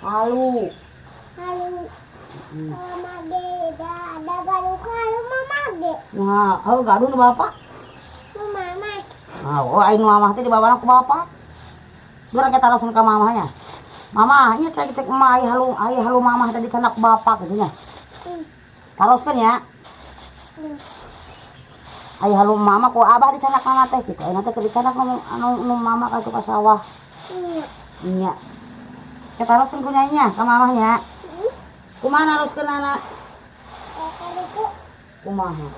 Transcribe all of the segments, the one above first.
Halu. Nah, gaduh nu bapak. Nah, aing mamah teh dibawa ku bapak. Durang kita langsung ke mamahnya. Mama, ieu teh cek emah aya halu mamah tadi kana ku bapak gitu nya. Taroskeun ya. Aya halu mama ku abah di canak mama teh gitu. Ayeuna teh keur di canak nu mama ka ka sawah. Iya. Kita taroskeun ku nyainya ka mamahnya. Kumaha naroskeun anak? Kumaha?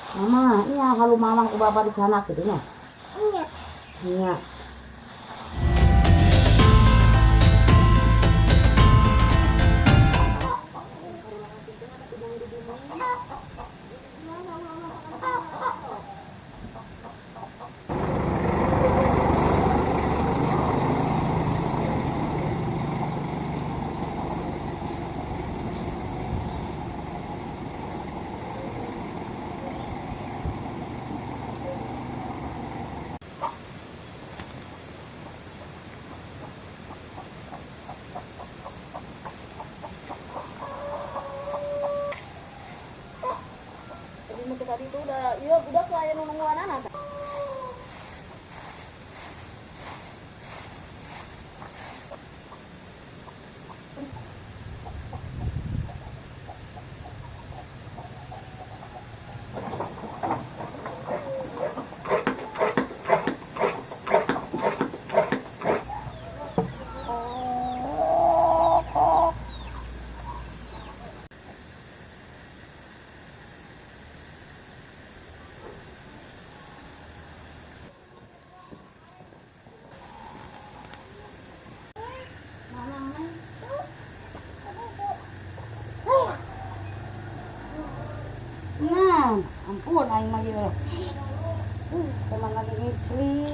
Mama, iya halu mama ku bapak di canak gitu nya. Iya. Tadi itu udah klien nungguan anak. Nah, ampun aing mah ieu. Teman lagi ngicli.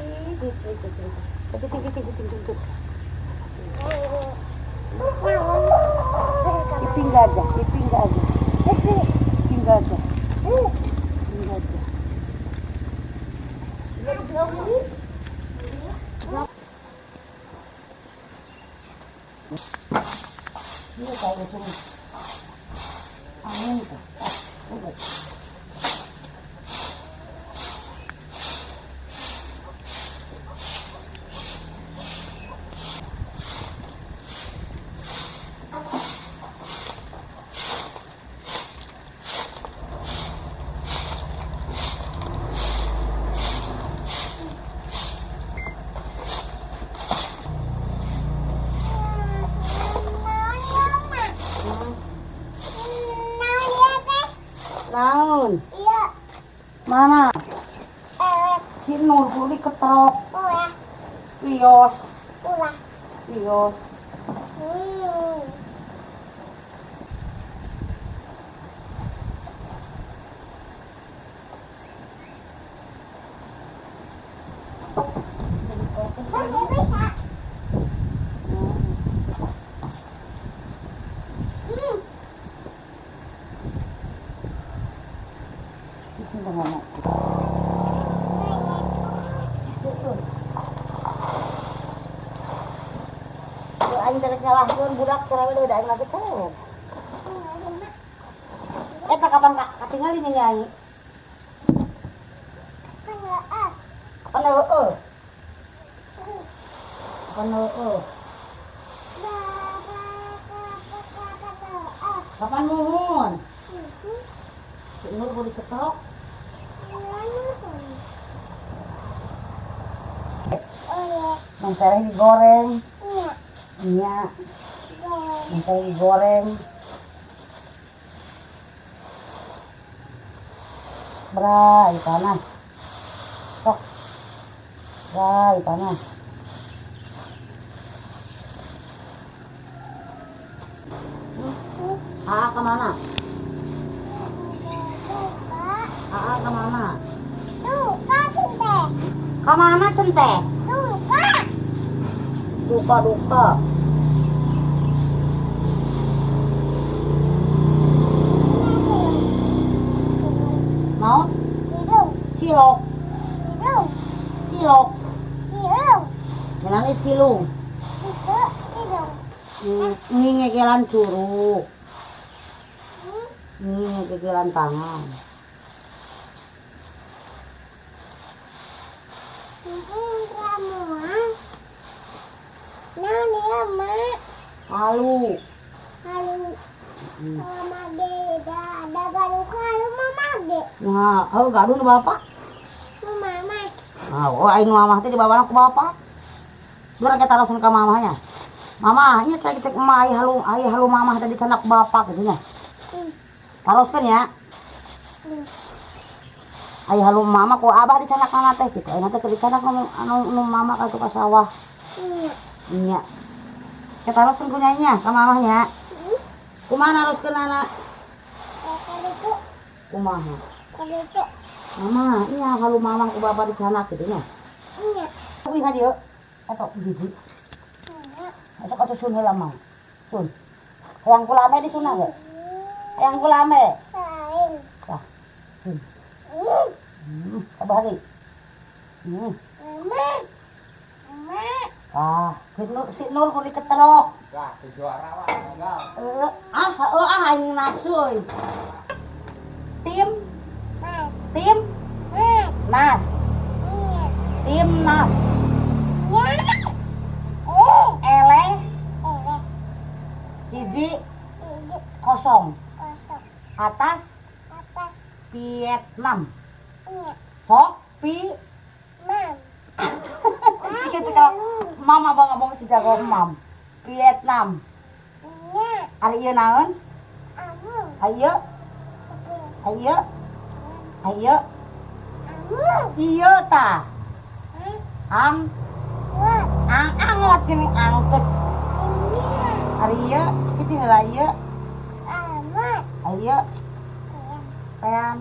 Iping gajah. Ini kayak suruh angin tuh. Naon? Iya. Mana? Cinur kudu diketrok. Pios. Pios. Aing teh nyalahkeun budak sarawe deui aing lagi teh. Eta kapan katingali nya Nyai? Kapan heueuh? Kapan nuhun? Nur mau diketok? Yang teh digoreng. Iya. Yang teh digoreng. Brai panas. Sok. Brai panas. Kemana? Kemana? Kemana centeh? Duka. Mau? Cilok. silok. Silong. Ngenani silung. Itu silong. Nginge kelan curug. Nginge kelan tangan. Ramuan. Nah, dia mak. Halu. Halu. Mama ge, ada gaduh halu mama ge. Nah, halu gaduh nu bapak. Mama. Nah, oh aing mamah teh dibawa ku bapak. Durang kita langsung ke mamahnya. Mama, nya kayak cek emak ai halu mamah tadi canak bapak gitu nya. Teruskan ya. Ai halu mama ku abah di canak mama teh gitu. Ayeuna teh di canak anu mama ka ka sawah. Nya. Kita teruskan ku nyainya ka mamahnya. Kumaha naruskeun anak? Kaditu. Kumaha? Kaditu. Mama, iya halu mama ku bapak di canak gitu nya. Iya. Kuwi ka dieu. Atau gigi. Masuk atuh sun heula mah. Sun. Hayang kulame di sunah ge. Hayang kulame. Lain. Tah. Sabah deui. Mama. Mama. Ah, si Nur kudu diketerok. Wah, juara wah, enggak. Aing nafsu euy. Tim, Mas. tim, Mas. nas, Iya. tim nas. Ya. Eleh, Eh. hiji, Hiji. kosong. Kosong. Atas, Atas. Vietnam. Iya. Sok, pi. Mam. Gitu kalau mama bangga ngomong si jago mam. Vietnam. Iya. Ari ieu naon? Amu. Ayo, ayo, ayo. Amu. Ieu tah. Ang, What? angot gini angkut. Ini. Ari ieu, kitu heula ieu. Amat. Ayo, pean.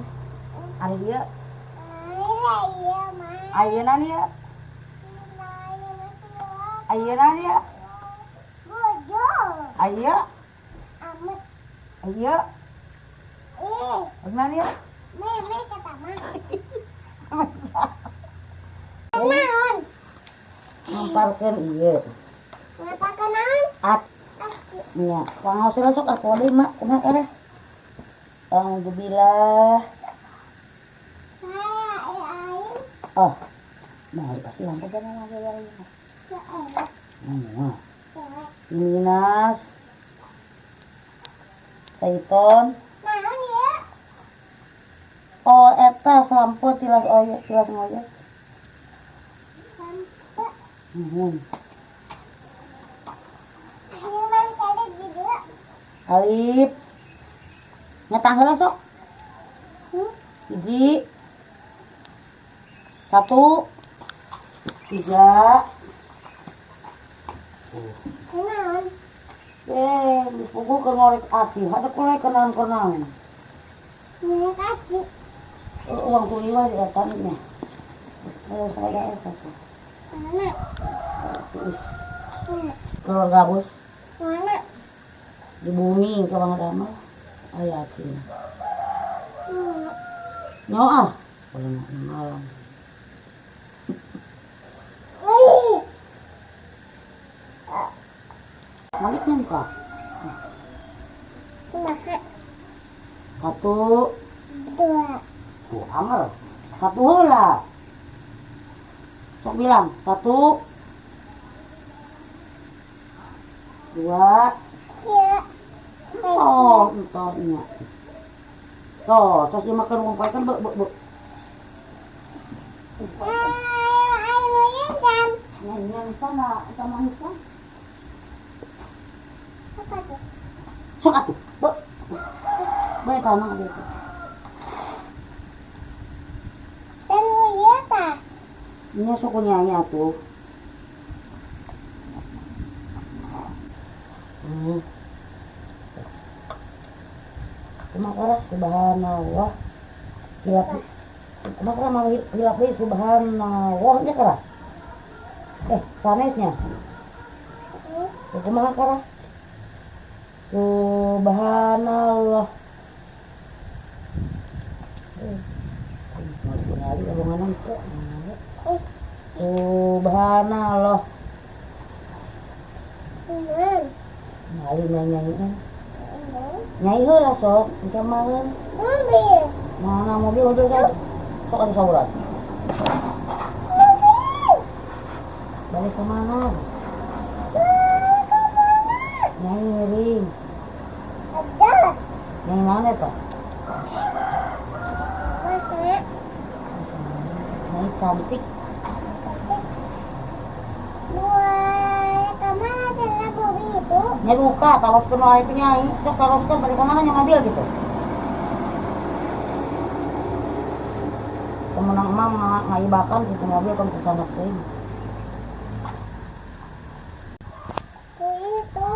Ari ieu, Iya, Ma. ayeuna ieu. Ayeuna ieu. Bojo. Ayo, Amat. ayo. Ayeuna ieu. Meme kata Ma. Naon? Mamparkeun ieu. Kenapa kenaon? At nya, pangaos sok atuh deui mak, kumaha kareh? Alhamdulillah. Saya aing. Oh. Nah, kasih lampu kan lagi ya. Ya elah. Nah, Ya. Minas. Saiton. Naon ya? Oh, eta sampo tilas oyek, tilas ngoyek. Sampai. Minuman kali di dia. Alip. Ngetang heula sok. Hiji. 1 3. Naon? Dipukul ke ngorek aci, ada kulai kenang-kenang. Minyak kaki. Uang tuliwa di etannya. Ayo saya eta tuh. Mana? Terus Mana? kalau gabus Mana? di bumi ke Bang Rama. Ayo aci. Mana? Nyawa ah. Boleh malam. Wih. Maliknya kok. Kumaha? 1 Dua. tuh anger. 1 heula. Sok bilang 1 2. Ya. Oh, entahnya. Tuh, terus dimakan rumpai kan bek. Ayo jam. Yang sana sama itu. Apa tuh? Sok atuh, bek. Bae tanah ada itu. Terus ya ta? Ini sukunya atuh. Kumaha subhanallah. Hilap. Kumaha mah hilap deui subhanallah nya kara. Sanesnya. Kumaha kara? Subhanallah. Ngali abonganan teh. Subhanallah. Neng. Nyayi nyanyi. Neng. Nyai heula sok, engke meureun. Mobil. Mana mobil udah saya. Sok atuh saurat. Mobil. Balik ke mana? Nyai ngiring. Ada. Nyai mana Pak? Masa. Nyai cantik. Buat kemana jalan mobil itu? Nyai luka, taroskeun wae teh nyai. Sok taroskeun balik ke mana nya mobil gitu. Temenang emang ngaibakan gitu mobil kan kesana teuing. Itu.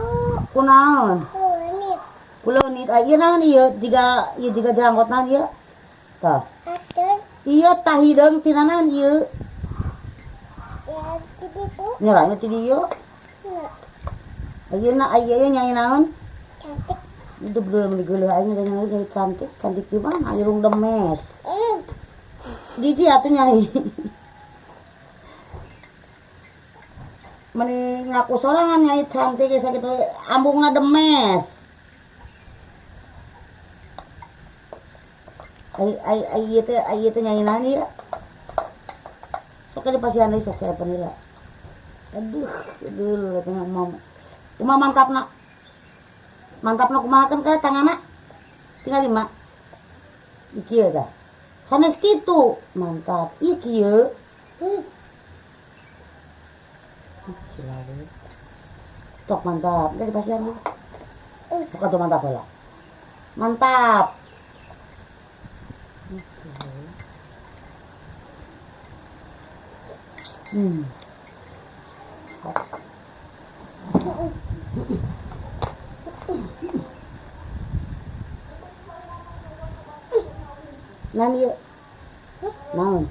Kunaon? Kulit. Kuleunit ieu naon ieu? Jiga janggot naon ieu? Tah. Atur. Ieu tah hideung tina naon ieu? Ya, itu. Nyerahna ti dieu. Ayeuna aya nyai naon? Cantik. Hidup dulu digeuleuh aing da nyai cantik. Cantik di mana? Irung demes. Di dia atuh nyai. Meni ngaku sorangan nyai cantik geus sakitu ambungna demes. Ai teh nyai naon ieu? Sok dipasihan deui sok saya panila. Aduh katanya mama. Kumaha mantapna? Mantapna kumaha kan ka tanganna? Tinggal 5. Ieu tah. Sanes kitu. Mantap. Ieu kieu. Sok mantap. Dari pasihan deui. Sok atuh mantap heula. Mantap. Naon ieu? Naon?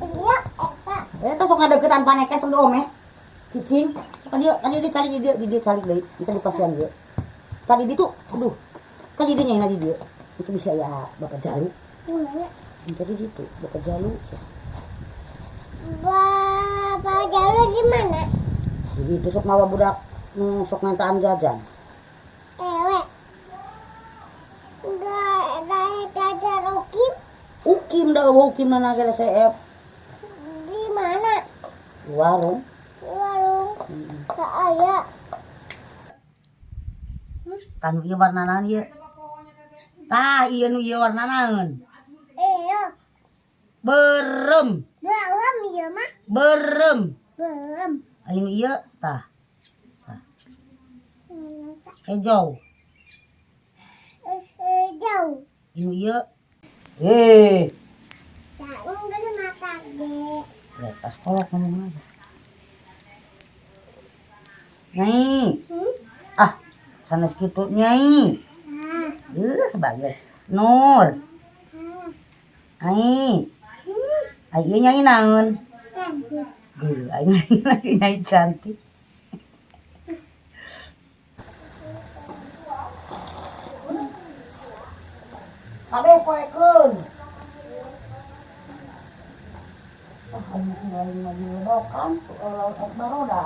Iya, Eta. Sok ngadeuketan paneke sok diome. Cicing. Sok dieu dicari di dieu cari deui. Kita dipasihan dieu. Tadi ditu, aduh. Tadi dieu nyaina di dieu. Itu bisa ya Bapak Jalu. Gimana? Tadi ditu, Bapak Jalu. Bapak Jalu di mana? Jadi itu sok mawa budak sok ngantaan jajan. Ewe. Dari jajan Ukim. Ukim dah ukim nana kira CF. Di mana? Di warung. Di warung. Tak ada. Kan ieu warna naon ieu? Tah ieu nu ieu warna naon? Iya. Berem. Belum iya mah. Berem. Belum. Anu ieu tah. Hijau. Jauh. Anu ieu. Jangan beli makan deh. Lepas kolok ngomong aja. Nyai. Ah, sanes kitu nyai. Bagus. Nur. Ai. Ai ieu nyai naon? Cantik. Aing lagi nyai cantik. Kabeh poekeun. Ah, aing lagi dokan, baroda.